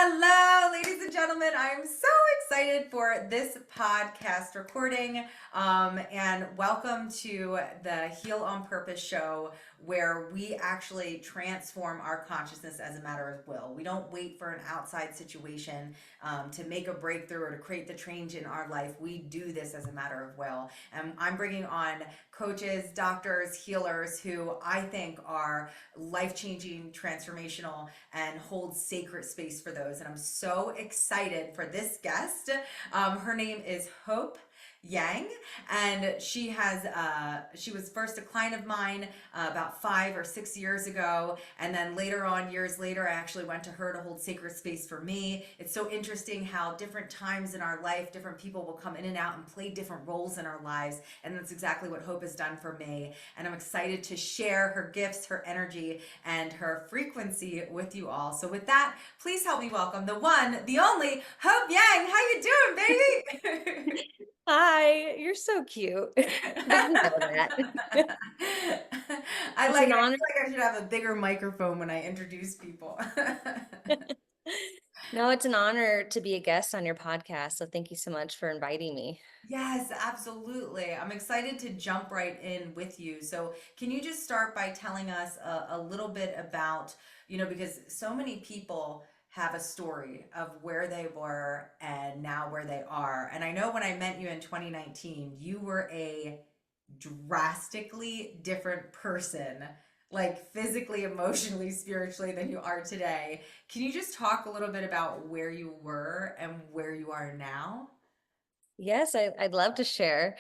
Hello, ladies and gentlemen. I am so excited for this podcast recording. And welcome to the Heal on Purpose show, where we actually transform our consciousness as a matter of will. We don't wait for an outside situation to make a breakthrough or to create the change in our life. We do this as a matter of will. And I'm bringing on coaches, doctors, healers who I think are life-changing, transformational, and hold sacred space for those. And I'm so excited for this guest. Her name is Hope Yang, and she was first a client of mine about 5 or 6 years ago, and then years later, I actually went to her to hold sacred space for me. It's so interesting how different times in our life, different people will come in and out and play different roles in our lives, and that's exactly what Hope has done for me. And I'm excited to share her gifts, her energy, and her frequency with you all. So with that, please help me welcome the one, the only Hope Yang. How you doing, baby? Hi, you're so cute. I didn't know that. I It's an feel honor. like I should have a bigger microphone when I introduce people. No, it's an honor to be a guest on your podcast. So thank you so much for inviting me. Yes, absolutely. I'm excited to jump right in with you. So, can you just start by telling us a little bit about, because so many people have a story of where they were and now where they are. And I know when I met you in 2019, you were a drastically different person, like physically, emotionally, spiritually, than you are today. Can you just talk a little bit about where you were and where you are now? Yes, I'd love to share.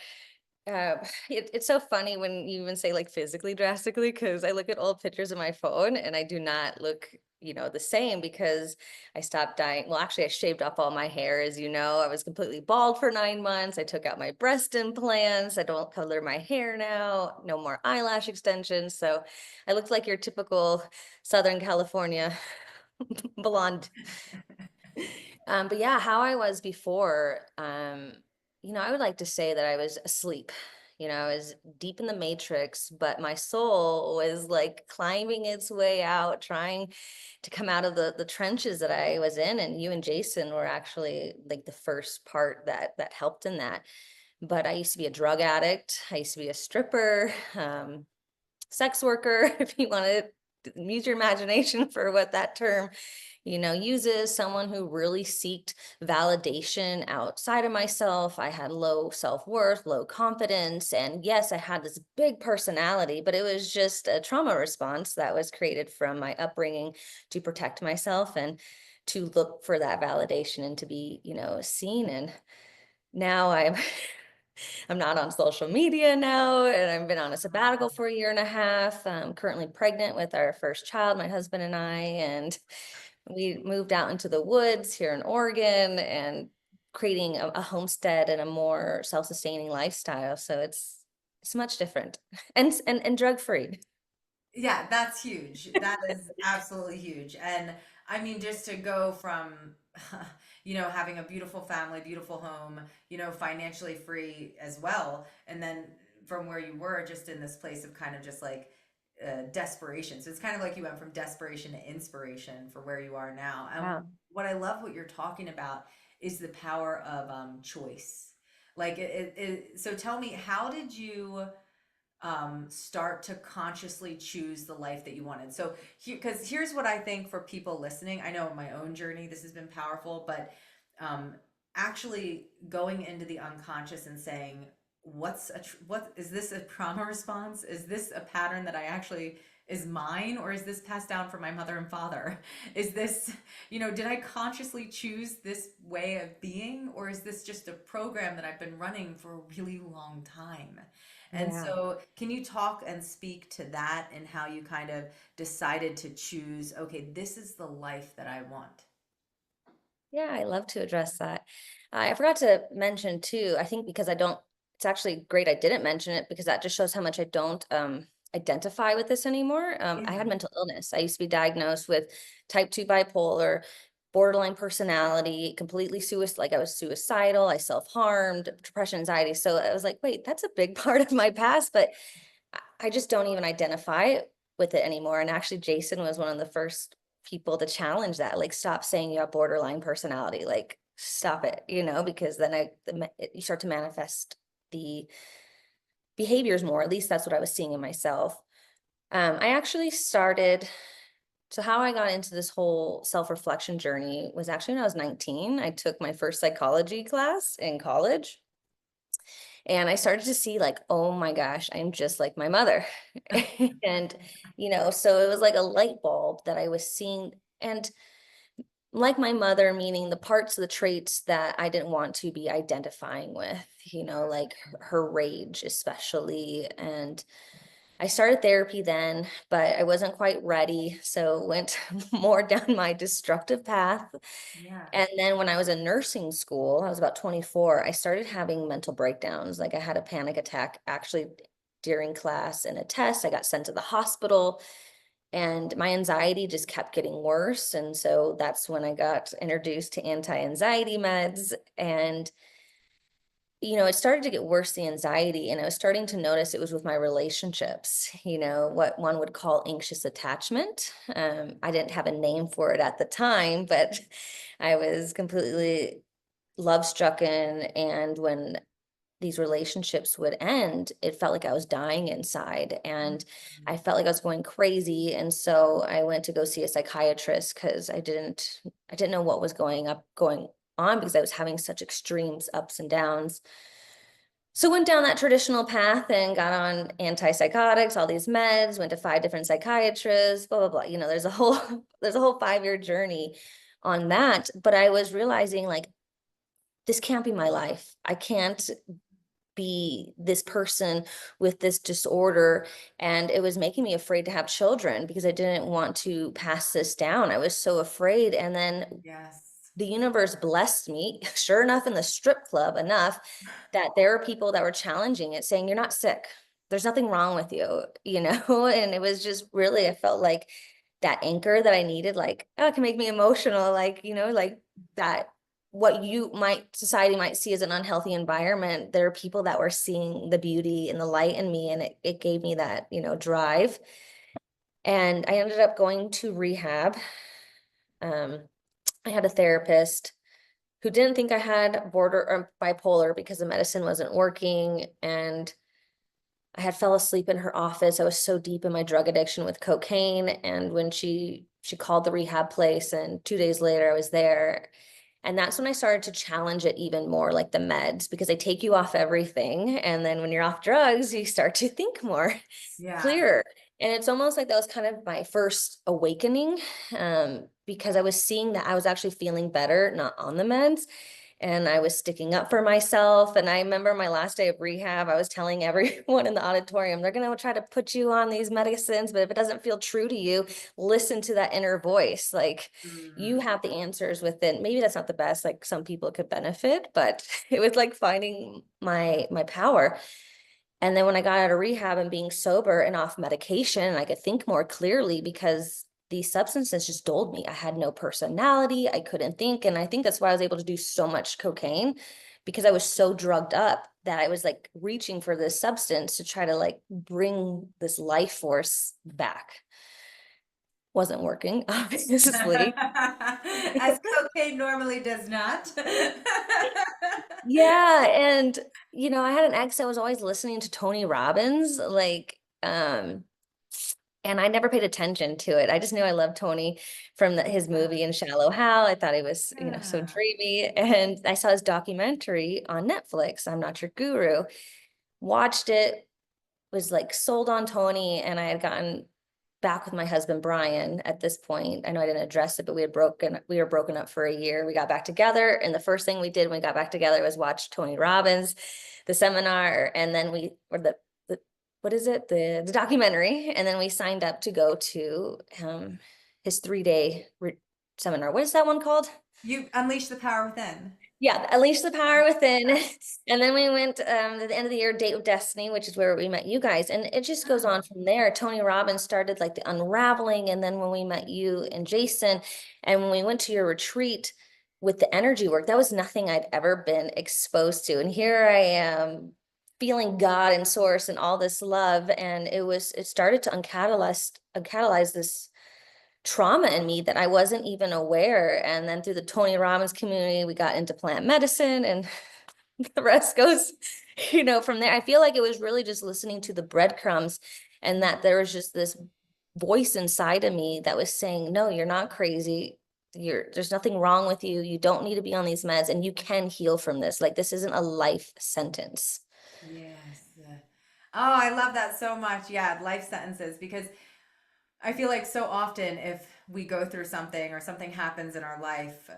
Uh, it's so funny when you even say like physically drastically, because I look at old pictures of my phone and I do not look, the same because I stopped dyeing. Well, actually, I shaved off all my hair, as you know. I was completely bald for 9 months. I took out my breast implants. I don't color my hair now. No more eyelash extensions. So I looked like your typical Southern California blonde. But yeah, how I was before, I would like to say that I was asleep. I was deep in the matrix, but my soul was like climbing its way out, trying to come out of the trenches that I was in. And you and Jason were actually like the first part that helped in that. But I used to be a drug addict. I used to be a stripper, sex worker, if you want to use your imagination for what that term uses. Someone who really seeked validation outside of myself. I had low self-worth, low confidence, and yes, I had this big personality, but it was just a trauma response that was created from my upbringing to protect myself and to look for that validation and to be, seen. And now I'm not on social media now, and I've been on a sabbatical for a year and a half. I'm currently pregnant with our first child, my husband and I, and we moved out into the woods here in Oregon and creating a homestead and a more self-sustaining lifestyle. So it's much different and drug-free. Yeah, that's huge. That is absolutely huge. And I mean, just to go from, having a beautiful family, beautiful home, financially free as well, and then from where you were just in this place of kind of just like desperation. So it's kind of like you went from desperation to inspiration for where you are now. And Wow. what I love what you're talking about is the power of choice. Like so tell me, how did you start to consciously choose the life that you wanted? So, because here's what I think for people listening. I know in my own journey, this has been powerful, but um, actually going into the unconscious and saying, what is this a trauma response? Is this a pattern that I actually is mine, or is this passed down from my mother and father? Is this, did I consciously choose this way of being, or is this just a program that I've been running for a really long time? And Yeah. so, can you talk and speak to that and how you kind of decided to choose, okay, this is the life that I want? Yeah, I love to address that. I forgot to mention too, I think because I don't, it's actually great I didn't mention it because that just shows how much I don't identify with this anymore. I had Yeah. mental illness. I used to be diagnosed with type 2 bipolar, borderline personality, completely like I was suicidal, I self-harmed, depression, anxiety. So I was like, wait, that's a big part of my past, but I just don't even identify with it anymore. And actually, Jason was one of the first people to challenge that, like, stop saying you have borderline personality, like, stop it, because then you start to manifest the behaviors more. At least that's what I was seeing in myself. I actually started, so how I got into this whole self-reflection journey was actually when I was 19. I took my first psychology class in college. And I started to see like, oh my gosh, I'm just like my mother. And, so it was like a light bulb that I was seeing. And like my mother, meaning the parts of the traits that I didn't want to be identifying with, like her rage, especially. And I started therapy then, but I wasn't quite ready. So went more down my destructive path. Yeah. And then when I was in nursing school, I was about 24, I started having mental breakdowns. Like I had a panic attack actually during class and a test. I got sent to the hospital and my anxiety just kept getting worse. And so that's when I got introduced to anti-anxiety meds. And it started to get worse, the anxiety, and I was starting to notice it was with my relationships, what one would call anxious attachment. I didn't have a name for it at the time, but I was completely love strucken. And when these relationships would end, it felt like I was dying inside and I felt like I was going crazy. And so I went to go see a psychiatrist because I didn't know what was going on because I was having such extremes, ups and downs. So went down that traditional path and got on antipsychotics, all these meds, went to 5 different psychiatrists, blah, blah, blah. There's a whole, there's a whole 5-year journey on that. But I was realizing like, this can't be my life. I can't be this person with this disorder. And it was making me afraid to have children because I didn't want to pass this down. I was so afraid. And then Yes. the universe blessed me, sure enough, in the strip club enough that there were people that were challenging it, saying, you're not sick. There's nothing wrong with you, And it was just really, I felt like that anchor that I needed, like, oh, it can make me emotional, like, like that what society might see as an unhealthy environment. There are people that were seeing the beauty and the light in me, and it gave me that, drive. And I ended up going to rehab. I had a therapist who didn't think I had border or bipolar because the medicine wasn't working. And I had fell asleep in her office. I was so deep in my drug addiction with cocaine. And when she called the rehab place, and 2 days later I was there. And that's when I started to challenge it even more, like the meds, because they take you off everything. And then when you're off drugs, you start to think more Yeah. clearer. And it's almost like that was kind of my first awakening, because I was seeing that I was actually feeling better, not on the meds. And I was sticking up for myself. And I remember my last day of rehab, I was telling everyone in the auditorium, they're going to try to put you on these medicines, but if it doesn't feel true to you, listen to that inner voice. Like you have the answers within. Maybe that's not the best, like some people could benefit, but it was like finding my power. And then when I got out of rehab and being sober and off medication, I could think more clearly because these substances just dulled me. I had no personality. I couldn't think. And I think that's why I was able to do so much cocaine, because I was so drugged up that I was like reaching for this substance to try to like bring this life force back. Wasn't working, obviously. As cocaine normally does not. Yeah. And, I had an ex that was always listening to Tony Robbins, like, and I never paid attention to it. I just knew I loved Tony from his movie in Shallow Hal. I thought he was, so Yeah. dreamy. And I saw his documentary on Netflix, I'm Not Your Guru. Watched it, was like sold on Tony, and I had gotten back with my husband Brian at this point. I know I didn't address it, but we were broken up for a year. We got back together, and the first thing we did when we got back together was watch Tony Robbins, the seminar, and then what is it? The documentary. And then we signed up to go to his 3-day seminar. What is that one called? You unleash the power within. Yeah, Unleash the Power Within. And then we went at the end of the year, Date with Destiny, which is where we met you guys. And it just goes on from there. Tony Robbins started like the unraveling. And then when we met you and Jason, and when we went to your retreat with the energy work, that was nothing I'd ever been exposed to. And here I am feeling God and source and all this love. And it started to uncatalyze this trauma in me that I wasn't even aware. And then through the Tony Robbins community, we got into plant medicine, and the rest goes, from there. I feel like it was really just listening to the breadcrumbs, and that there was just this voice inside of me that was saying, no, you're not crazy. There's nothing wrong with you. You don't need to be on these meds, and you can heal from this. Like, this isn't a life sentence. Yes. Oh, I love that so much. Yeah, life sentences, because I feel like so often if we go through something or something happens in our life,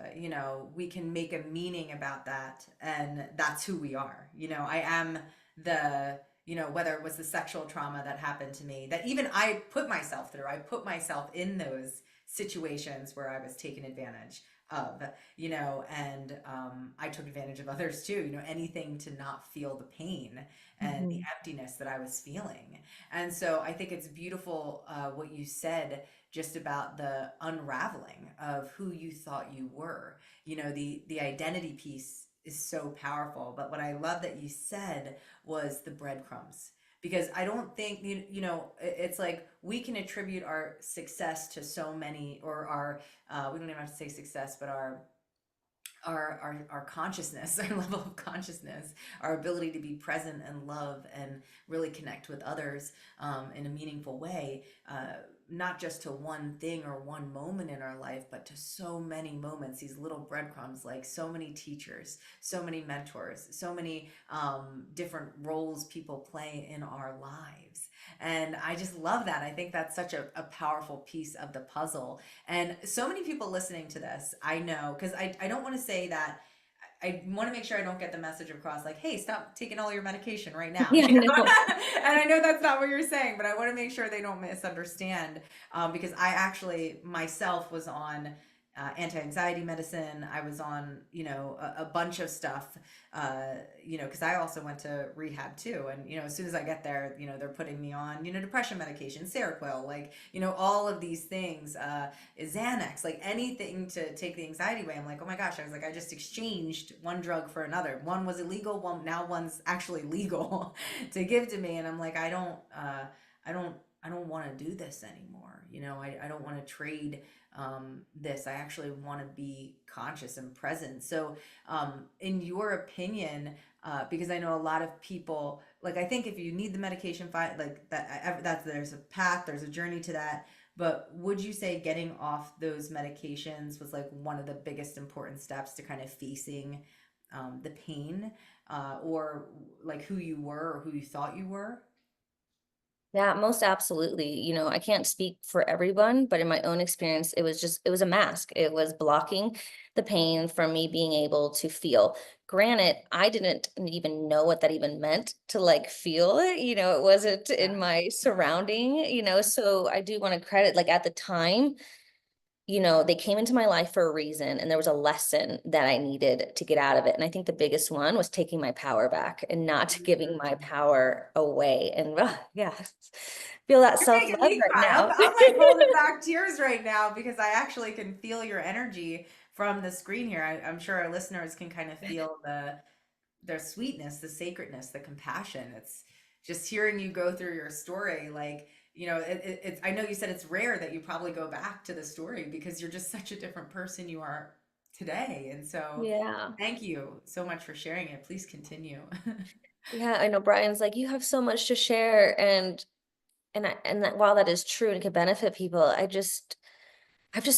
we can make a meaning about that, and that's who we are. I am the, whether it was the sexual trauma that happened to me, that even I put myself through, I put myself in those situations where I was taken advantage of, and I took advantage of others too, anything to not feel the pain and the Mhm. emptiness that I was feeling. And so I think it's beautiful what you said just about the unraveling of who you thought you were. The identity piece is so powerful. But what I love that you said was the breadcrumbs. Because I don't think, it's like we can attribute our success to so many, or we don't even have to say success, but our consciousness, our level of consciousness, our ability to be present and love and really connect with others in a meaningful way, not just to one thing or one moment in our life, but to so many moments, these little breadcrumbs, like so many teachers, so many mentors, so many different roles people play in our lives. And I just love that. I think that's such a powerful piece of the puzzle. And so many people listening to this, I know, because I don't want to say that. I want to make sure I don't get the message across like, hey, stop taking all your medication right now. Yeah, no. And I know that's not what you're saying, but I want to make sure they don't misunderstand, because I actually myself was on anti-anxiety medicine. I was on, a bunch of stuff, because I also went to rehab too. And, as soon as I get there, they're putting me on, depression medication, Seroquel, like, all of these things, Xanax, like anything to take the anxiety away. I'm like, oh my gosh, I was like, I just exchanged one drug for another. One was illegal, now one's actually legal to give to me. And I'm like, I don't, I don't want to do this anymore. I don't want to trade this. I actually want to be conscious and present. So, in your opinion, because I know a lot of people, like, I think if you need the medication, like that's there's a path, there's a journey to that. But would you say getting off those medications was like one of the biggest important steps to kind of facing the pain, or like who you were or who you thought you were? Yeah, most absolutely. I can't speak for everyone, but in my own experience, it was a mask. It was blocking the pain from me being able to feel. Granted, I didn't even know what that even meant to like feel it. It wasn't Yeah. in my surrounding, so I do want to credit, like, at the time, they came into my life for a reason, and there was a lesson that I needed to get out of it. And I think the biggest one was taking my power back and not giving my power away. And yeah, feel that You're self-love making me right cry. I'm, now. I'm like holding back tears right now because I actually can feel your energy from the screen here. I'm sure our listeners can kind of feel their sweetness, the sacredness, the compassion. It's just hearing you go through your story. Like, it's, I know you said it's rare that you probably go back to the story because you're just such a different person you are today. And so Yeah. thank you so much for sharing it. Please continue. Yeah, I know Brian's like, you have so much to share. And that while that is true and can benefit people, I've just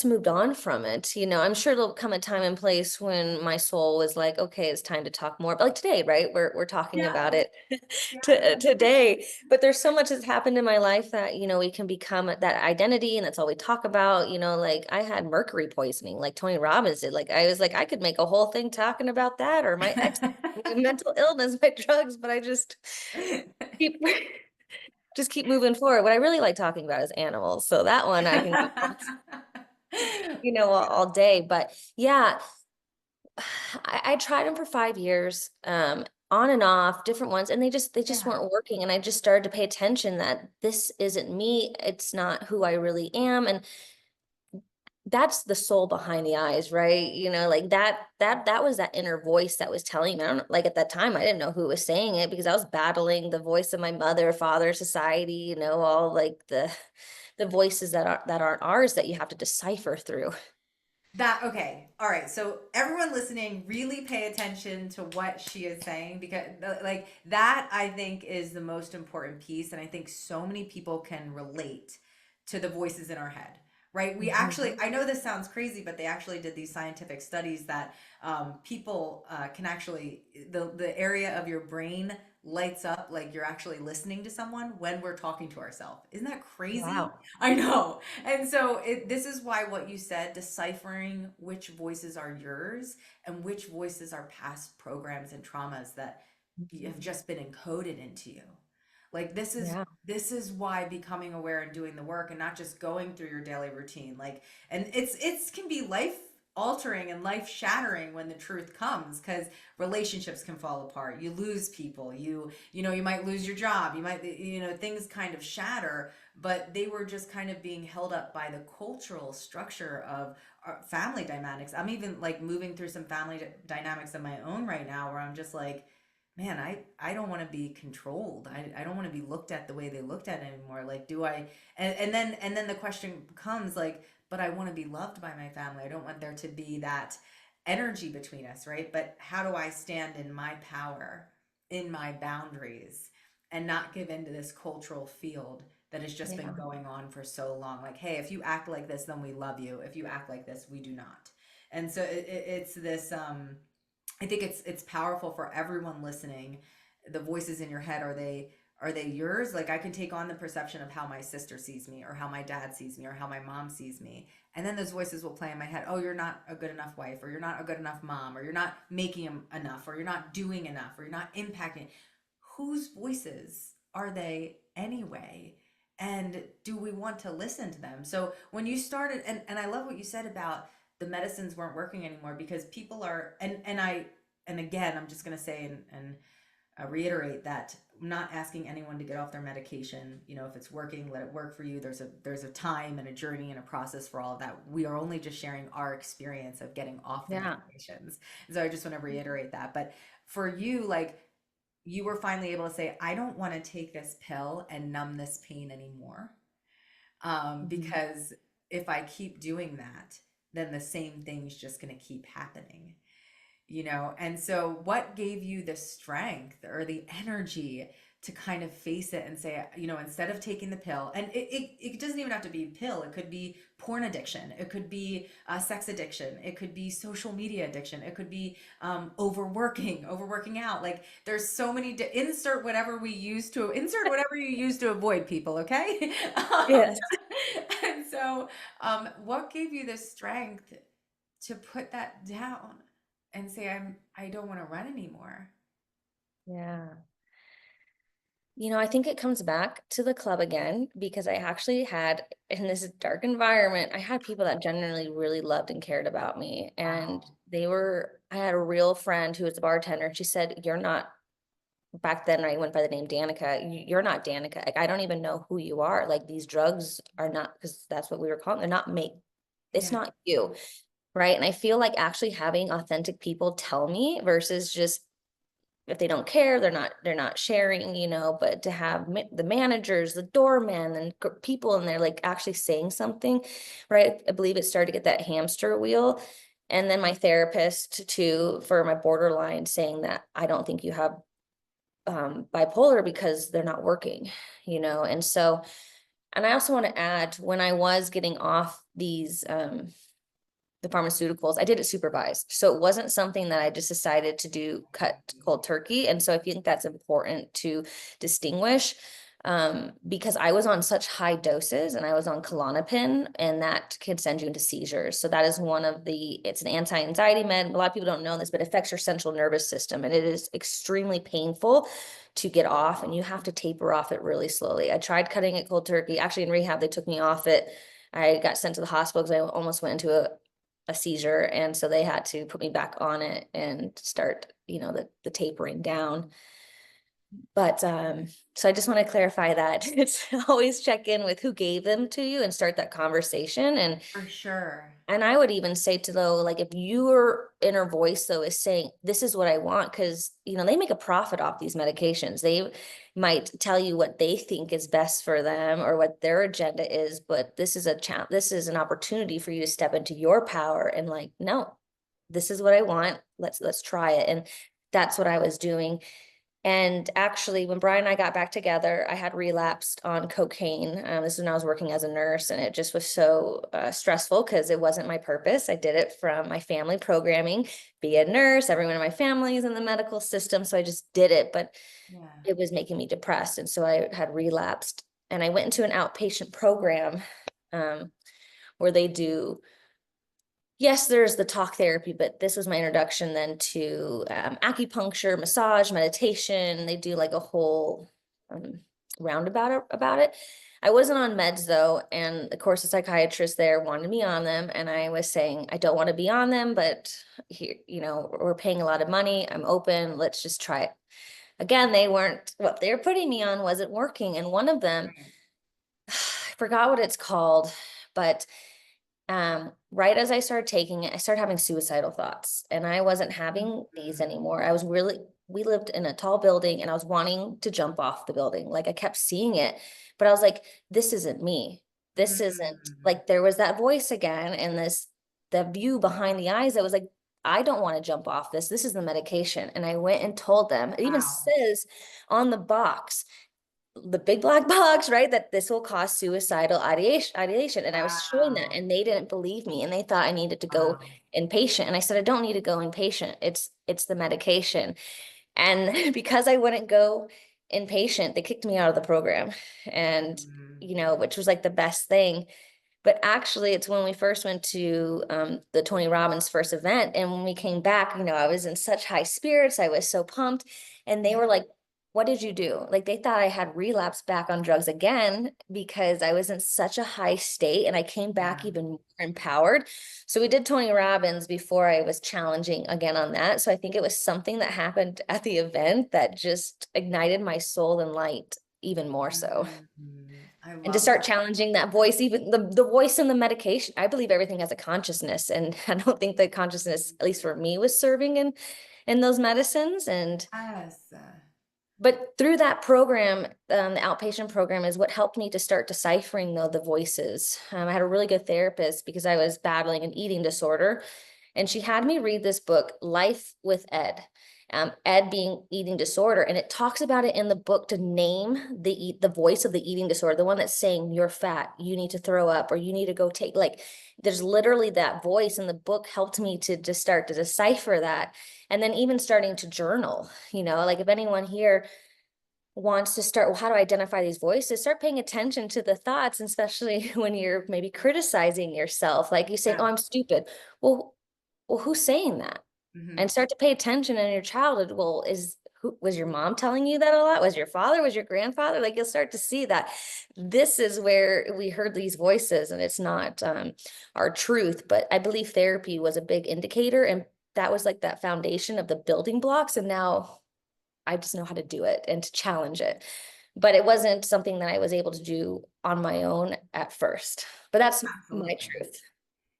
moved on from it. I'm sure there'll come a time and place when my soul is like, okay, it's time to talk more. But like today, right? We're talking Yeah, about it yeah. today. But there's so much that's happened in my life that, we can become that identity, and that's all we talk about. Like, I had mercury poisoning, like Tony Robbins did. Like, I was like, I could make a whole thing talking about that, or my ex, my mental illness, my drugs, but I just keep just keep moving forward. What I really like talking about is animals. So that one I can go all day. But yeah, I tried them for 5 years, on and off, different ones, and they just Yeah. weren't working. And I just started to pay attention that this isn't me. It's not who I really am. And that's the soul behind the eyes, right? Like that was that inner voice that was telling me. I don't know, like, at that time, I didn't know who was saying it because I was battling the voice of my mother, father, society, all like the the voices that aren't ours that you have to decipher through. Okay. All right. So everyone listening, really pay attention to what she is saying, because like that I think is the most important piece, and I think so many people can relate to the voices in our head. Right? We actually, Mhm. I know this sounds crazy, but they actually did these scientific studies that people can actually, the area of your brain lights up like you're actually listening to someone when we're talking to ourselves. Isn't that crazy? Wow. I know. And so this is why what you said, deciphering which voices are yours and which voices are past programs and traumas that have Mhm. just been encoded into you. Like Yeah. this is why becoming aware and doing the work, and not just going through your daily routine. Like, and it's can be life altering and life shattering when the truth comes, because relationships can fall apart, you lose people, you know, you might lose your job, you might, you know, things kind of shatter, but they were just kind of being held up by the cultural structure of our family dynamics. I'm even like moving through some family dynamics of my own right now, where I'm just like, man, I don't want to be controlled. I don't want to be looked at the way they looked at anymore. Like, do I, and then the question comes like, but I want to be loved by my family. I don't want there to be that energy between us, right? But how do I stand in my power, in my boundaries, and not give into this cultural field that has just been Yeah. going on for so long? Like, hey, if you act like this, then we love you. If you act like this, we do not. And so it's this I think it's powerful for everyone listening. The voices in your head, are they yours? Like, I can take on the perception of how my sister sees me, or how my dad sees me, or how my mom sees me. And then those voices will play in my head. Oh, you're not a good enough wife, or you're not a good enough mom, or you're not making enough, or you're not doing enough, or you're not impacting. Whose voices are they anyway? And do we want to listen to them? So when you started, and I love what you said about the medicines weren't working anymore, because people are, and again, I'm just going to say and reiterate that I'm not asking anyone to get off their medication. You know, if it's working, let it work for you. There's a time and a journey and a process for all of that. We are only just sharing our experience of getting off the Yeah. medications. So I just want to reiterate that. But for you, like, you were finally able to say, I don't want to take this pill and numb this pain anymore. Mhm. Because if I keep doing that, then the same thing's just going to keep happening, you know? And so what gave you the strength or the energy to kind of face it and say, you know, instead of taking the pill, and it doesn't even have to be a pill, it could be porn addiction, it could be sex addiction, it could be social media addiction, it could be overworking out. Like, there's so many, insert whatever we use to, insert whatever you use to avoid people, okay? Yes. And so, what gave you the strength to put that down and say, I don't want to run anymore? Yeah. I think it comes back to the club again because I actually had, in this dark environment, I had people that genuinely really loved and cared about me. And Wow. I had a real friend who was a bartender. And she said, You're not, back then I went by the name Danica. You're not Danica. Like, I don't even know who you are. Like, these drugs are not, because that's what we were calling, they're not it's Yeah. not you. Right. And I feel like actually having authentic people tell me versus just, if they don't care, they're not sharing, but to have the managers, the doorman, and people in there like actually saying something, right? I believe it started to get that hamster wheel. And then my therapist too, for my borderline, saying that I don't think you have bipolar because they're not working, and so, and I also want to add, when I was getting off the pharmaceuticals, I did it supervised. So it wasn't something that I just decided to do cut cold turkey. And so I think that's important to distinguish, because I was on such high doses and I was on Klonopin, and that can send you into seizures. So that is it's an anti-anxiety med. A lot of people don't know this, but it affects your central nervous system, and it is extremely painful to get off, and you have to taper off it really slowly. I tried cutting it cold turkey. Actually, in rehab, they took me off it. I got sent to the hospital because I almost went into a seizure. And so they had to put me back on it and start, the tapering down. But so I just want to clarify that it's always check in with who gave them to you and start that conversation. For sure. And I would even say to though, like if your inner voice though is saying, this is what I want, because they make a profit off these medications. They might tell you what they think is best for them or what their agenda is, but this is this is an opportunity for you to step into your power and like, no, this is what I want. Let's try it. And that's what I was doing. And actually, when Brian and I got back together, I had relapsed on cocaine. This is when I was working as a nurse, and it just was so stressful because it wasn't my purpose. I did it from my family programming, be a nurse. Everyone in my family is in the medical system, so I just did it. But Yeah. it was making me depressed, and so I had relapsed. And I went into an outpatient program um, where they do. Yes, there's the talk therapy, but this was my introduction then to acupuncture, massage, meditation. They do like a whole roundabout about it. I wasn't on meds though, and of course the psychiatrist there wanted me on them, and I was saying I don't want to be on them, but here, we're paying a lot of money. I'm open. Let's just try it. Again, they weren't what they were putting me on wasn't working, and one of them, Right. I forgot what it's called, but right as I started taking it, I started having suicidal thoughts, and I wasn't having these Mhm. anymore. We lived in a tall building, and I was wanting to jump off the building. Like I kept seeing it, but I was like, this isn't me. This isn't Mhm. like there was that voice again, and the view behind the eyes that was like, I don't want to jump off this. This is the medication. And I went and told them, it even Wow. says on the box, the big black box, right? That this will cause suicidal ideation. And I was showing that Wow. and they didn't believe me and they thought I needed to go Wow. inpatient. And I said, I don't need to go inpatient. It's the medication. And because I wouldn't go inpatient, they kicked me out of the program. And, Mhm. which was like the best thing. But actually, it's when we first went to the Tony Robbins first event. And when we came back, I was in such high spirits. I was so pumped. And they Yeah. were like, what did you do? Like they thought I had relapsed back on drugs again because I was in such a high state and I came back Yeah. even more empowered. So we did Tony Robbins before I was challenging again on that. So I think it was something that happened at the event that just ignited my soul and light even more so, Mhm. I and to love start that. challenging that voice, even the voice in the medication. I believe everything has a consciousness, and I don't think the consciousness, at least for me, was serving in those medicines. And Yes. but through that program, the outpatient program is what helped me to start deciphering though the voices. I had a really good therapist because I was battling an eating disorder, and she had me read this book, Life with Ed. Ed being eating disorder, and it talks about it in the book to name the voice of the eating disorder, the one that's saying you're fat, you need to throw up, or you need to go take like. There's literally that voice, and the book helped me to just start to decipher that, and then even starting to journal. Like if anyone here wants to start, well, how do I identify these voices? Start paying attention to the thoughts, especially when you're maybe criticizing yourself, like you say, Yeah. oh, I'm stupid. Well, who's saying that? Mhm. And start to pay attention in your childhood. Well, was your mom telling you that a lot? Was your father? Was your grandfather? Like you'll start to see that this is where we heard these voices, and it's not our truth. But I believe therapy was a big indicator, and that was like that foundation of the building blocks. And now I just know how to do it and to challenge it. But it wasn't something that I was able to do on my own at first. But that's my Absolutely. truth.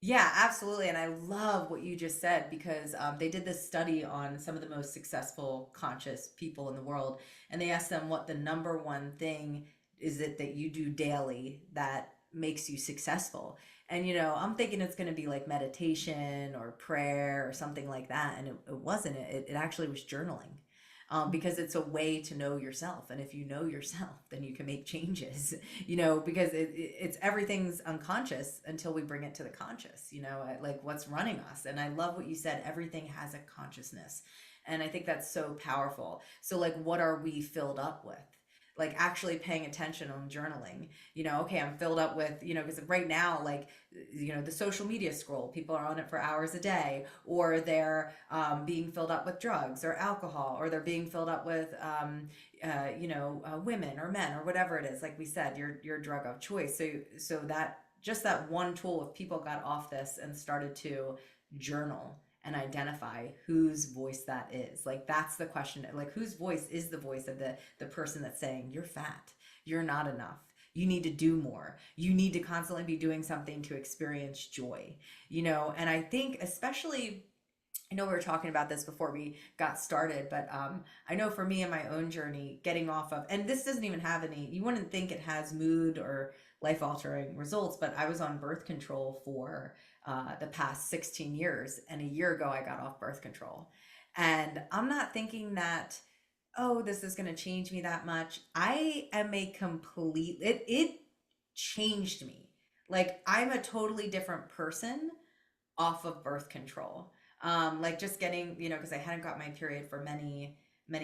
Yeah, absolutely. And I love what you just said because they did this study on some of the most successful conscious people in the world. And they asked them what the number one thing is it that you do daily that makes you successful. And, I'm thinking it's going to be like meditation or prayer or something like that. And it wasn't. It actually was journaling. Because it's a way to know yourself. And if you know yourself, then you can make changes, because it's everything's unconscious until we bring it to the conscious, like what's running us. And I love what you said, everything has a consciousness. And I think that's so powerful. So, like, what are we filled up with? Like actually paying attention on journaling, okay, I'm filled up with, because right now, like, the social media scroll, people are on it for hours a day, or they're being filled up with drugs or alcohol, or they're being filled up with women or men or whatever it is. Like we said, your drug of choice. So that just that one tool, if people got off this and started to journal and identify whose voice that is. Like that's the question. Like whose voice is the voice of the person that's saying you're fat, you're not enough, you need to do more, you need to constantly be doing something to experience joy, you know? And I think especially, I know we were talking about this before we got started, but I know for me in my own journey, getting off of, and this doesn't even have any, you wouldn't think it has mood or life altering results, but I was on birth control for the past 16 years. And a year ago, I got off birth control. And I'm not thinking that, oh, this is going to change me that much. I am a complete, it changed me. Like I'm a totally different person off of birth control. Like just getting, you know, because I hadn't got my period for many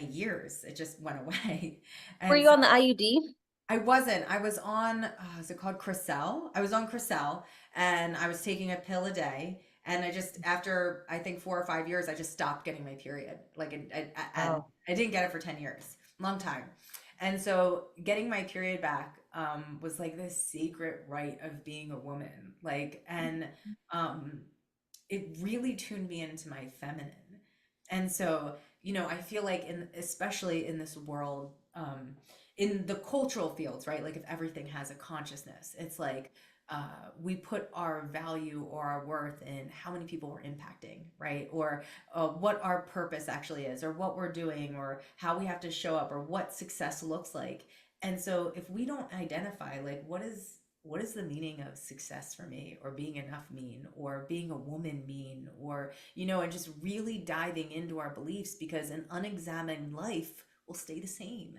years. It just went away. Were And you so on the IUD? I wasn't. I was on, is it called Cresel? I was on Cresel and I was taking a pill a day. And I just, after I think 4 or 5 years, I just stopped getting my period. Like, and Oh. I didn't get it for 10 years, long time. And so getting my period back was like this secret rite of being a woman. Like, and um, it really tuned me into my feminine. And so, you know, I feel like in especially in this world, in the cultural fields, right? Like if everything has a consciousness, it's like we put our value or our worth in how many people we're impacting, right? Or what our purpose actually is, or what we're doing, or how we have to show up, or what success looks like. And so if we don't identify like what is the meaning of success for me, or being enough mean, or being a woman mean, or you know, and just really diving into our beliefs, because an unexamined life will stay the same.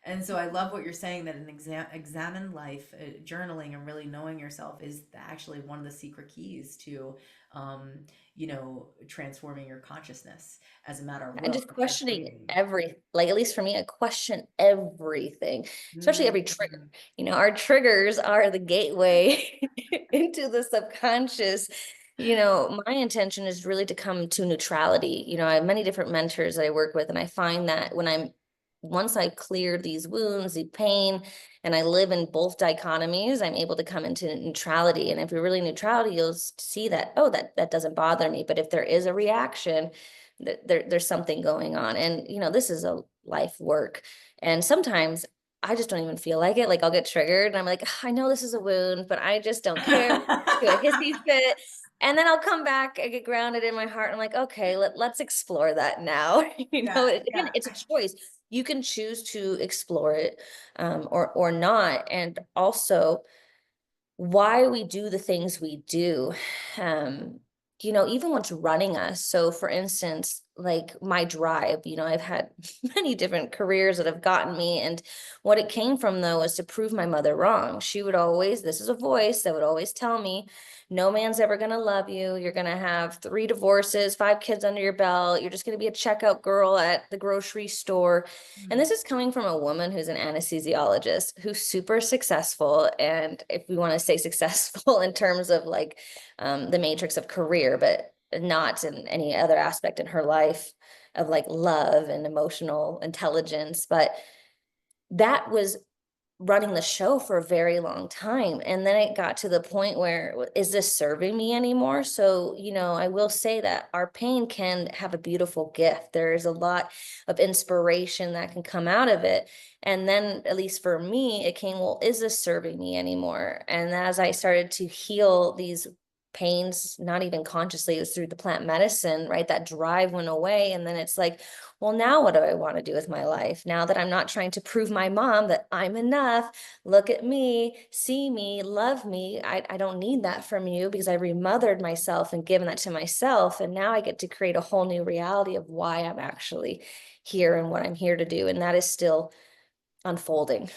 And so I love what you're saying, that an examined life, journaling and really knowing yourself is actually one of the secret keys to um, you know, transforming your consciousness as a matter of And will just and questioning creating. every, like at least for me, I question everything, especially every trigger. Mm. You know, our triggers are the gateway into the subconscious. You know, my intention is really to come to neutrality. You know, I have many different mentors that I work with, and I find that once I clear these wounds, the pain, and I live in both dichotomies, I'm able to come into neutrality. And if you're really neutrality, you'll see that, oh, that doesn't bother me. But if there is a reaction, there's something going on. And you know, this is a life work, and sometimes I just don't even feel like it. Like I'll get triggered and I'm like, I know this is a wound, but I just don't care. Do a hissy fit, and then I'll come back, I get grounded in my heart. I'm like, okay, let's explore that now. You know, Yeah, again, yeah. it's a choice. You can choose to explore it, or not. And also why we do the things we do. Um, you know, even what's running us. So for instance, like my drive, you know, I've had many different careers that have gotten me. And what it came from though was to prove my mother wrong. She would always, this is a voice that would always tell me, no man's ever going to love you. You're going to have 3 divorces, 5 kids under your belt. You're just going to be a checkout girl at the grocery store. And this is coming from a woman who's an anesthesiologist, who's super successful. And if we want to say successful in terms of like the matrix of career, but not in any other aspect in her life of like love and emotional intelligence. But that was running the show for a very long time. And then it got to the point where, is this serving me anymore? So, you know, I will say that our pain can have a beautiful gift. There is a lot of inspiration that can come out of it. And then, at least for me, it came, well, is this serving me anymore? And as I started to heal these pains, not even consciously, it was through the plant medicine, right? That drive went away. And then it's like, well, now what do I want to do with my life? Now that I'm not trying to prove my mom that I'm enough, look at me, see me, love me. I don't need that from you, because I remothered myself and given that to myself. And now I get to create a whole new reality of why I'm actually here and what I'm here to do. And that is still unfolding.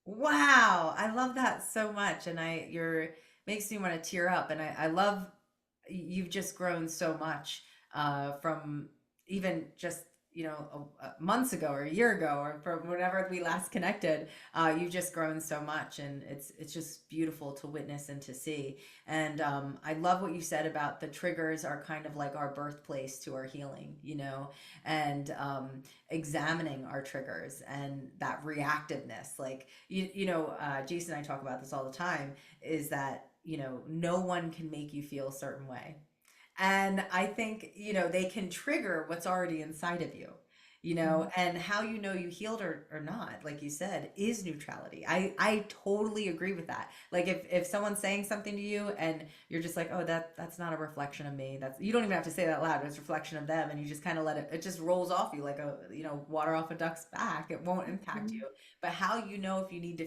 Wow, I love that so much, and you're makes me want to tear up, and I love you've just grown so much from even just you know months ago or a year ago or from whenever we last connected. You've just grown so much, and it's just beautiful to witness and to see. And I love what you said about the triggers are kind of like our birthplace to our healing, you know, and examining our triggers and that reactiveness. Like you know, Jason and I talk about this all the time. Is that you know no one can make you feel a certain way, And I think, they can trigger what's already inside of you, Mhm. and how you know you healed or not, like you said, is neutrality. I totally agree with that. Like if someone's saying something to you and you're just like, oh, that's not a reflection of me. That's, you don't even have to say that loud. It's a reflection of them. And you just kind of let it just rolls off you like water off a duck's back. It won't impact Mhm. you. But how you know if you need to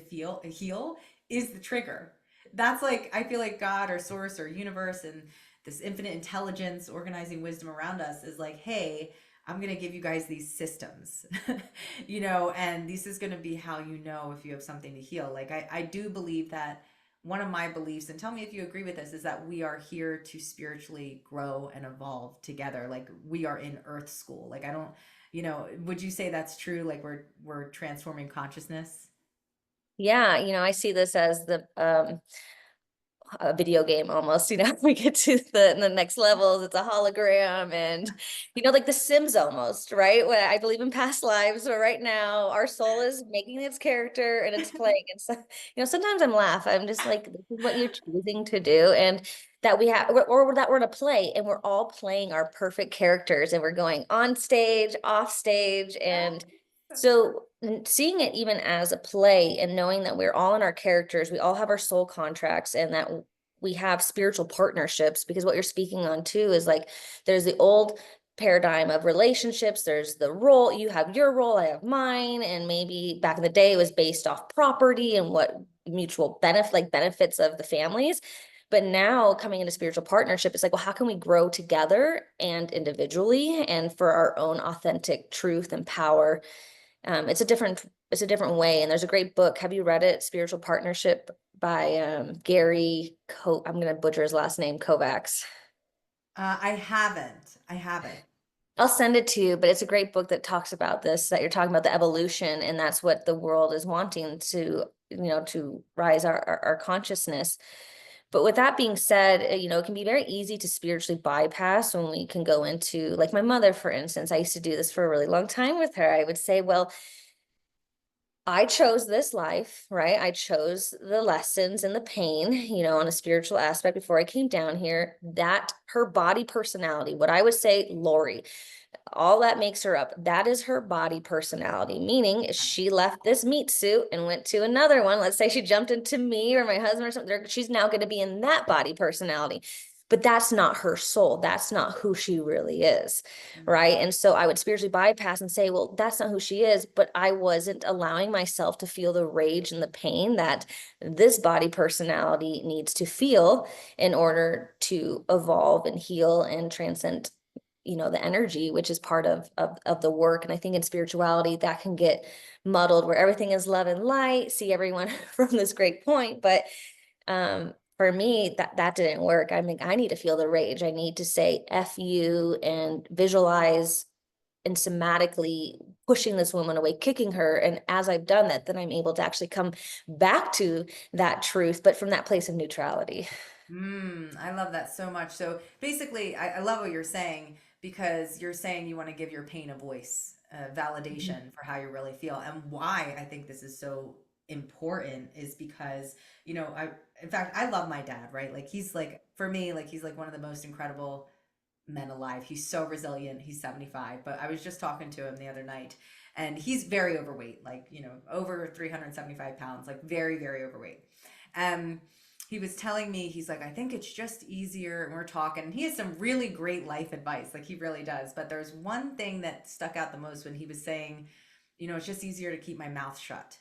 heal is the trigger. That's like, I feel like God or source or universe and this infinite intelligence organizing wisdom around us is like, hey, I'm going to give you guys these systems, and this is going to be how you know if you have something to heal. Like, I do believe that one of my beliefs, and tell me if you agree with this, is that we are here to spiritually grow and evolve together. Like, we are in earth school. Like, I don't, would you say that's true? Like, we're transforming consciousness? Yeah, I see this as a video game almost, we get to the next levels, it's a hologram, and like the Sims almost, right? Where I believe in past lives, but right now our soul is making its character and it's playing. And so, sometimes I'm just like, this is what you're choosing to do, and that we have, or that we're to play, and we're all playing our perfect characters, and we're going on stage, off stage, and so seeing it even as a play and knowing that we're all in our characters, we all have our soul contracts, and that we have spiritual partnerships, because what you're speaking on too is like there's the old paradigm of relationships, there's the role, you have your role, I have mine, and maybe back in the day it was based off property and what mutual benefits of the families. But now coming into spiritual partnership, it's like, well, how can we grow together and individually and for our own authentic truth and power? It's a different way. And there's a great book. Have you read it? Spiritual Partnership by I'm gonna butcher his last name, Kovacs. I haven't. I haven't. I'll send it to you, but it's a great book that talks about this, that you're talking about the evolution, and that's what the world is wanting to rise our consciousness. But with that being said, it can be very easy to spiritually bypass when we can go into, like my mother, for instance. I used to do this for a really long time with her. I would say, well, I chose this life, right? I chose the lessons and the pain, on a spiritual aspect before I came down here. That her body personality, what I would say, Lori, all that makes her up. That is her body personality, meaning she left this meat suit and went to another one. Let's say she jumped into me or my husband or something. She's now going to be in that body personality. But that's not her soul. That's not who she really is. Right. And so I would spiritually bypass and say, well, that's not who she is. But I wasn't allowing myself to feel the rage and the pain that this body personality needs to feel in order to evolve and heal and transcend the energy, which is part of the work. And I think in spirituality that can get muddled where everything is love and light, see everyone from this great point. But for me, that didn't work. I mean, I need to feel the rage. I need to say F you and visualize and somatically pushing this woman away, kicking her. And as I've done that, then I'm able to actually come back to that truth, but from that place of neutrality. I love that so much. So basically, I love what you're saying because you're saying you want to give your pain a voice, validation for how you really feel. And why I think this is so important is because, in fact, I love my dad, right? Like, he's like, for me, like, he's like one of the most incredible men alive. He's so resilient. He's 75. But I was just talking to him the other night and he's very overweight, like, over 375 pounds, like very, very overweight. Um, he was telling me, he's like, I think it's just easier. And we're talking, and he has some really great life advice. Like, he really does. But there's one thing that stuck out the most when he was saying, it's just easier to keep my mouth shut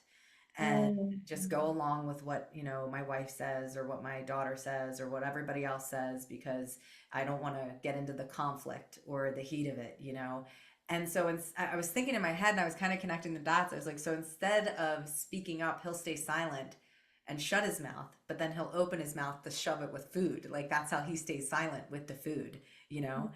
and just go along with what, my wife says or what my daughter says or what everybody else says because I don't want to get into the conflict or the heat of it. And so I was thinking in my head and I was kind of connecting the dots. I was like, so instead of speaking up, he'll stay silent and shut his mouth, but then he'll open his mouth to shove it with food. Like, that's how he stays silent with the food, you know?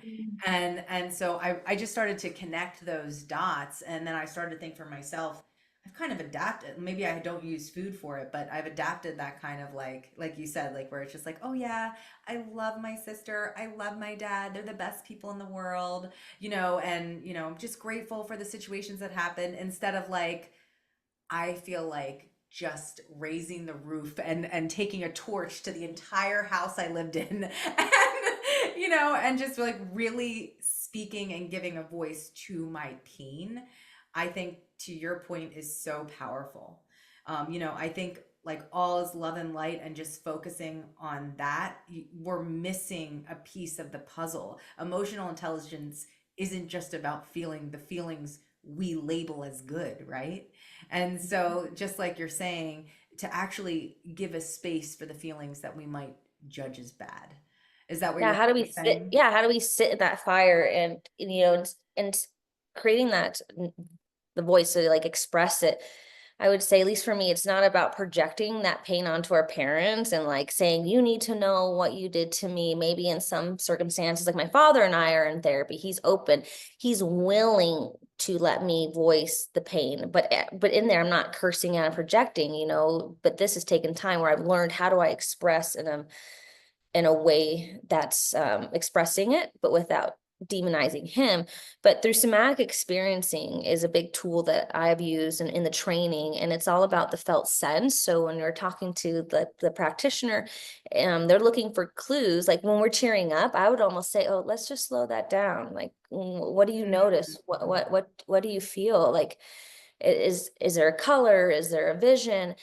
And so I just started to connect those dots. And then I started to think for myself, I've kind of adapted. Maybe I don't use food for it, but I've adapted that kind of like you said, like where it's just like, oh yeah, I love my sister. I love my dad. They're the best people in the world, and, I'm just grateful for the situations that happen instead of like, I feel like just raising the roof and taking a torch to the entire house I lived in and and just like really speaking and giving a voice to my pain, I think to your point is so powerful. I think like all is love and light and just focusing on that, we're missing a piece of the puzzle. Emotional intelligence isn't just about feeling the feelings we label as good, right? And so, just like you're saying, to actually give a space for the feelings that we might judge as bad. Is that what Yeah, you're how do we sit? saying? Yeah, how do we sit in that fire and and creating that the voice to like express it? I would say, at least for me, it's not about projecting that pain onto our parents and like saying, you need to know what you did to me. Maybe in some circumstances, like my father and I are in therapy, he's open, he's willing to let me voice the pain. But in there, I'm not cursing out and projecting, but this has taken time where I've learned how do I express in a way that's expressing it, but without demonizing him. But through somatic experiencing is a big tool that I've used in the training, and it's all about the felt sense. So when we're talking to the practitioner, they're looking for clues. Like when we're cheering up, I would almost say, "Oh, let's just slow that down. Like, what do you notice? What do you feel? Like, is there a color? Is there a vision?"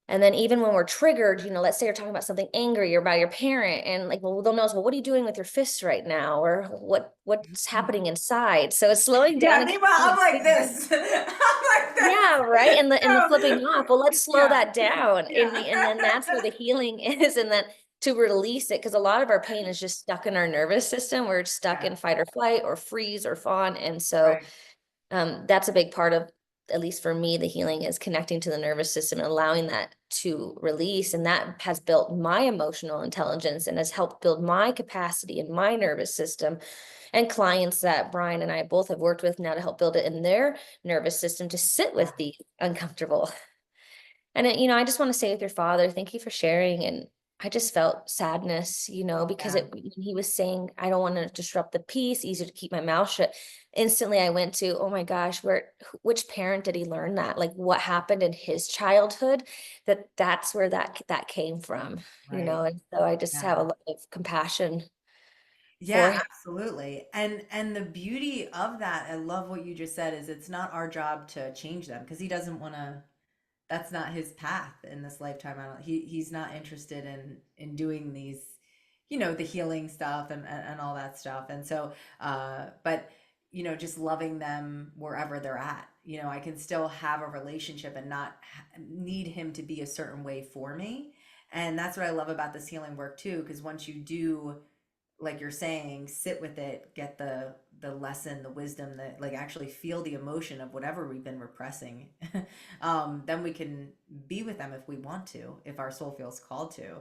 And then even when we're triggered, let's say you're talking about something angry or about your parent, and like, well, they'll notice, well, what are you doing with your fists right now? Or what's happening inside? So it's slowing down Yeah, and meanwhile, I'm like figuring. this. I'm like Yeah, this. right. And the So, flipping off. Well, let's slow yeah, that down. And yeah. and then that's where the healing is, and then to release it, because a lot of our pain is just stuck in our nervous system. We're stuck Yeah, in fight or flight or freeze or fawn. And so right. that's a big part of, at least for me, the healing is connecting to the nervous system and allowing that to release. And that has built my emotional intelligence and has helped build my capacity in my nervous system. And clients that Brian and I both have worked with now to help build it in their nervous system to sit Yeah, with the uncomfortable. And I just want to say with your father, thank you for sharing. And I just felt sadness, because yeah. he was saying, I don't want to disrupt the peace, easier to keep my mouth shut. Instantly, I went to, oh my gosh, which parent did he learn that? Like what happened in his childhood, that's where that came from, Right. And so I just have Yeah. a lot of compassion for Yeah, him. absolutely. And the beauty of that, I love what you just said, is it's not our job to change them because he doesn't want to, that's not his path in this lifetime. I don't, he's not interested in doing these, the healing stuff and all that stuff. And so but just loving them wherever they're at. I can still have a relationship and not need him to be a certain way for me. And that's what I love about this healing work too, because once you do, like you're saying, sit with it, get the lesson, the wisdom, that like actually feel the emotion of whatever we've been repressing, then we can be with them if we want to, if our soul feels called to.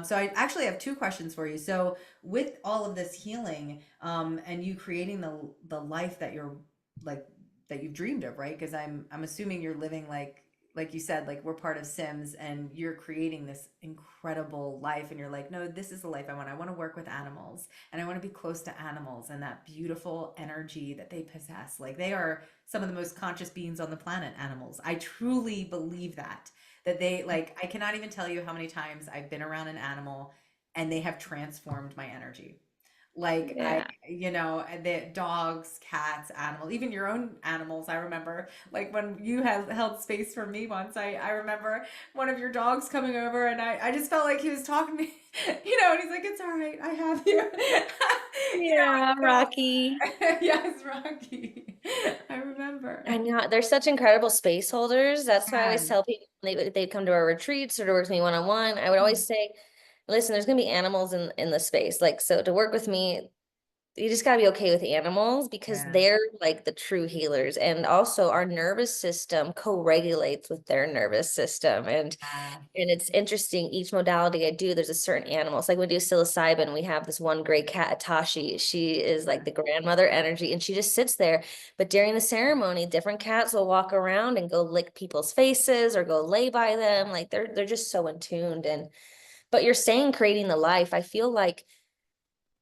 So I actually have two questions for you. So with all of this healing, and you creating the life that you're like that you've dreamed of, right? Because I'm assuming you're living like you said, like we're part of Sims and you're creating this incredible life and you're like, no, this is the life I want. I want to work with animals and I want to be close to animals and that beautiful energy that they possess. Like they are some of the most conscious beings on the planet, animals. I truly believe that they like, I cannot even tell you how many times I've been around an animal and they have transformed my energy. Like I, Yeah. the dogs, cats, animals, even your own animals. I remember like when you had held space for me once, I remember one of your dogs coming over and I just felt like he was talking to me, and he's like, it's all right, I have you. Yeah, So Rocky. yes, Rocky. I remember. I know they're such incredible space holders. That's why I always Yeah. tell people they come to our retreats or to work with me one-on-one. I would always say, listen, there's gonna be animals in the space. Like, so to work with me, you just gotta be okay with animals because Yeah. they're like the true healers. And also our nervous system co-regulates with their nervous system. Yeah. And it's interesting, each modality I do, there's a certain animal. It's like when we do psilocybin, we have this one gray cat, Atashi. She is like the grandmother energy and she just sits there. But during the ceremony, different cats will walk around and go lick people's faces or go lay by them. Like they're just so in tuned. But you're saying creating the life. I feel like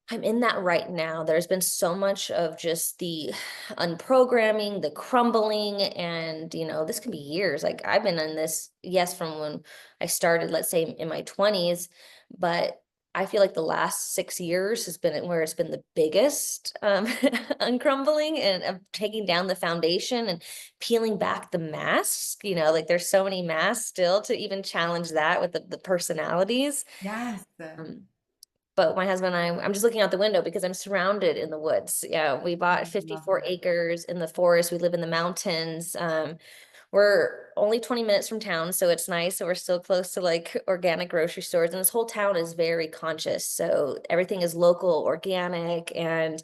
I'm in that right now. There's been so much of just the unprogramming, the crumbling, and this can be years. Like I've been in this, yes, from when I started, let's say in my 20s, but I feel like the last 6 years has been where it's been the biggest uncrumbling and of taking down the foundation and peeling back the masks. Like there's so many masks still to even challenge that with the personalities. Yes. Um, but my husband and I'm just looking out the window because I'm surrounded in the woods. Yeah, we I bought love 54 that. acres in the forest. We live in the mountains. We're only 20 minutes from town, so it's nice. So we're still close to like organic grocery stores. And this whole town is very conscious. So everything is local, organic, and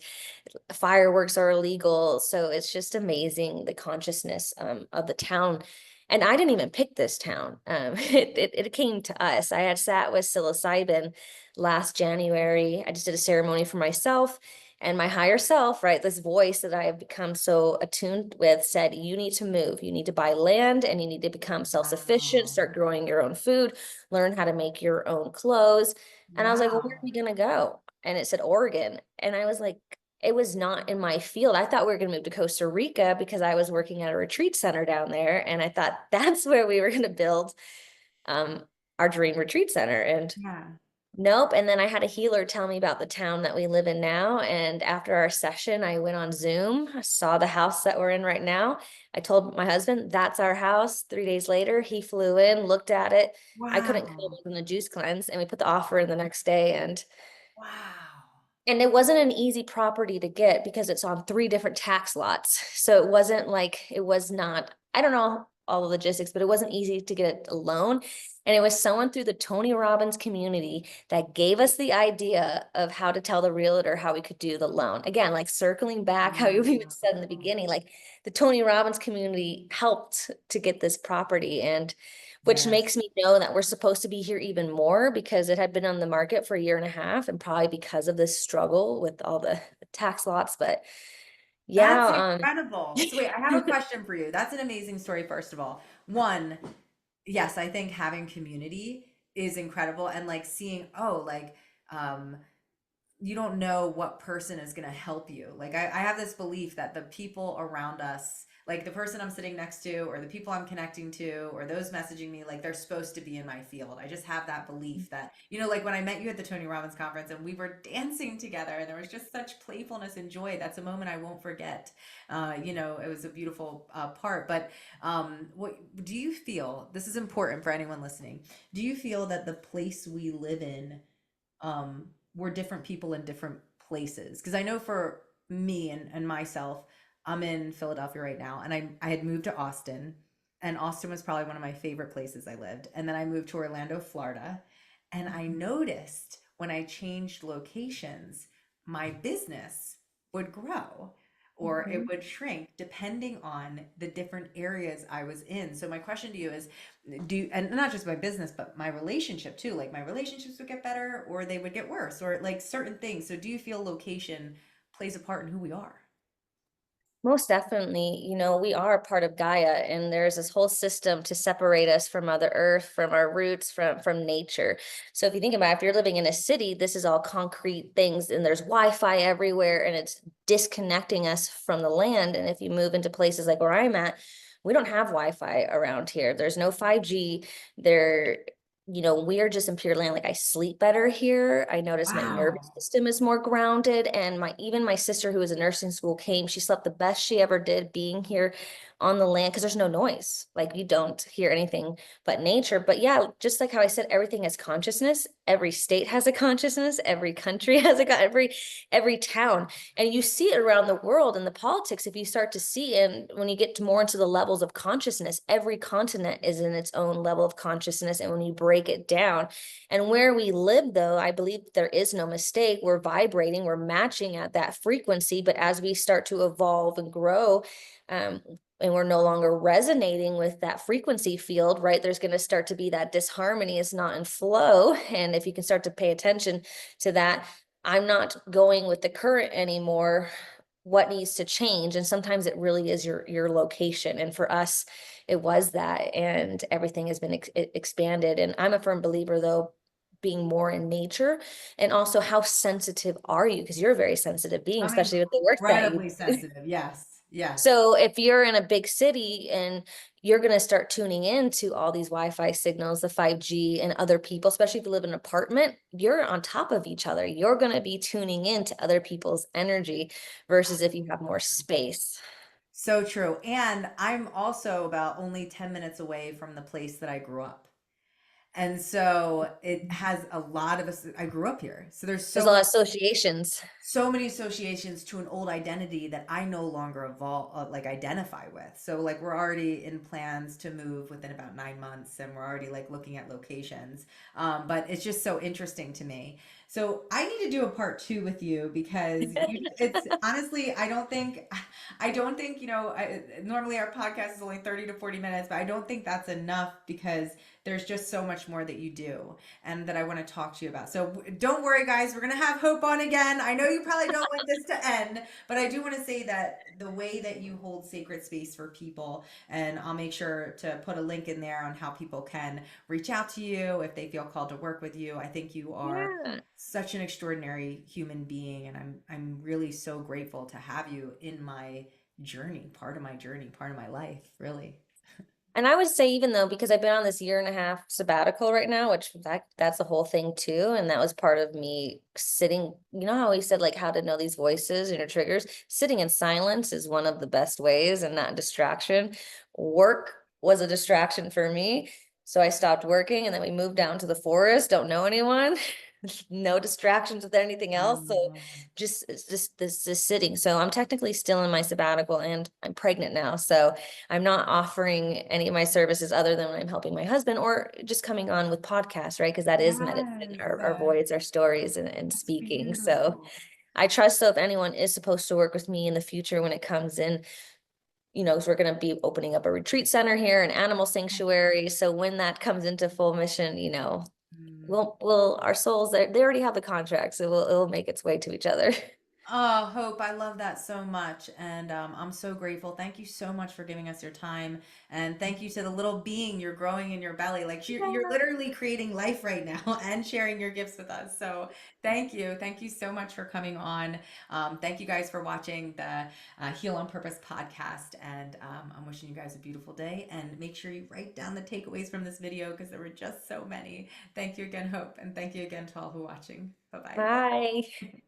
fireworks are illegal. So it's just amazing the consciousness of the town. And I didn't even pick this town. It came to us. I had sat with psilocybin last January. I just did a ceremony for myself. And my higher self, right, this voice that I have become so attuned with said, you need to move. You need to buy land and you need to become self-sufficient, Wow. start growing your own food, learn how to make your own clothes. And I was like, well, where are Wow. we going to go? And it said Oregon. And I was like, it was not in my field. I thought we were going to move to Costa Rica because I was working at a retreat center down there. And I thought that's where we were going to build um, our dream retreat center. And Yeah. nope. And then I had a healer tell me about the town that we live in now. And after our session, I went on Zoom, I saw the house that we're in right now. I told my husband, that's our house. 3 days later, he flew in, looked at it. I couldn't come Wow. in the juice cleanse, and we put the offer in the next day. Wow. And it wasn't an easy property to get because it's on 3 different tax lots. So it wasn't like, it was not, I don't know all the logistics, but it wasn't easy to get a loan. And it was someone through the Tony Robbins community that gave us the idea of how to tell the realtor how we could do the loan. Again, like circling back how you even said in the Wow. beginning, like the Tony Robbins community helped to get this property. And which Yes. makes me know that we're supposed to be here even more because it had been on the market for a year and a half and probably because of this struggle with all the tax lots. But That's yeah, incredible. So wait, I have a question for you. That's an amazing story, first of all. One, yes, I think having community is incredible and like seeing, oh, like um you don't know what person is going to help you. Like I have this belief that the people around us, like the person I'm sitting next to, or the people I'm connecting to, or those messaging me, like they're supposed to be in my field. I just have that belief that, like when I met you at the Tony Robbins conference and we were dancing together and there was just such playfulness and joy. That's a moment I won't forget. It was a beautiful part. But what do you feel? This is important for anyone listening. Do you feel that the place we live in, we're different people in different places? Because I know for me and myself, I'm in Philadelphia right now, and I had moved to Austin, and Austin was probably one of my favorite places I lived. And then I moved to Orlando, Florida, and I noticed when I changed locations, my business would grow or it Mhm. would shrink depending on the different areas I was in. So my question to you is, and not just my business but my relationship too, like my relationships would get better or they would get worse, or like certain things. So do you feel location plays a part in who we are? Most definitely, we are a part of Gaia, and there's this whole system to separate us from Mother Earth, from our roots, from nature. So if you think about it, if you're living in a city, this is all concrete things, and there's Wi-Fi everywhere, and it's disconnecting us from the land. And if you move into places like where I'm at, we don't have Wi-Fi around here. There's no 5G. There, we are just in pure land. Like I sleep better here. I notice my nervous Wow. system is more grounded. And even my sister who was in nursing school came, she slept the best she ever did being here on the land because there's no noise. Like you don't hear anything but nature. But yeah, just like how I said, everything has consciousness. Every state has a consciousness. Every country has every town. And you see it around the world in the politics. If you start to see, and when you get more into the levels of consciousness, every continent is in its own level of consciousness. And when you break it down, and where we live, though, I believe there is no mistake. We're vibrating, we're matching at that frequency. But as we start to evolve and grow, and we're no longer resonating with that frequency field, right? There's going to start to be that disharmony is not in flow. And if you can start to pay attention to that, I'm not going with the current anymore. What needs to change? And sometimes it really is your location. And for us, it was that, and everything has been expanded. And I'm a firm believer, though, being more in nature, and also how sensitive are you? Because you're a very sensitive being, I'm especially with the work that you incredibly do. sensitive. Yes. Yes. So if you're in a big city and you're going to start tuning into all these Wi-Fi signals, the 5G and other people, especially if you live in an apartment, you're on top of each other. You're going to be tuning into other people's energy versus if you have more space. So true. And I'm also about only 10 minutes away from the place that I grew up. And so it has a lot of us. I grew up here. So there's There's so a lot much of associations. so many associations to an old identity that I no longer like identify with. So like we're already in plans to move within about 9 months, and we're already like looking at locations. But it's just so interesting to me. So I need to do a part two with you because it's honestly, I don't think, normally our podcast is only 30 to 40 minutes, but I don't think that's enough because there's just so much more that you do and that I want to talk to you about. So don't worry, guys. We're going to have Hope on again. I know you probably don't want this to end, but I do want to say that the way that you hold sacred space for people, and I'll make sure to put a link in there on how people can reach out to you if they feel called to work with you. I think you are Yeah. such an extraordinary human being, and I'm really so grateful to have you in my journey, part of my life, really. And I would say, even though, because I've been on this 1.5 year sabbatical right now, which that's the whole thing too. And that was part of me sitting, you know how we said like how to know these voices and your triggers? Sitting in silence is one of the best ways and not distraction. Work was a distraction for me. So I stopped working and then we moved down to the forest, don't know anyone, no distractions with anything else. So Um, it's just this is sitting. So I'm technically still in my sabbatical and I'm pregnant now. So I'm not offering any of my services other than when I'm helping my husband or just coming on with podcasts, right? Because that is medicine, yes, our voice, our stories, and that's speaking. So beautiful. I trust, so if anyone is supposed to work with me in the future when it comes in, so we're going to be opening up a retreat center here, an animal sanctuary. So when that comes into full mission, Mm. we'll our souls, they already have the contract, so it'll make its way to each other. Oh, Hope, I love that so much. And I'm so grateful. Thank you so much for giving us your time. And thank you to the little being you're growing in your belly. Like you're literally creating life right now and sharing your gifts with us. So thank you. Thank you so much for coming on. Thank you guys for watching the Heal on Purpose podcast. And I'm wishing you guys a beautiful day. And make sure you write down the takeaways from this video because there were just so many. Thank you again, Hope. And thank you again to all who are watching. Bye bye. Bye.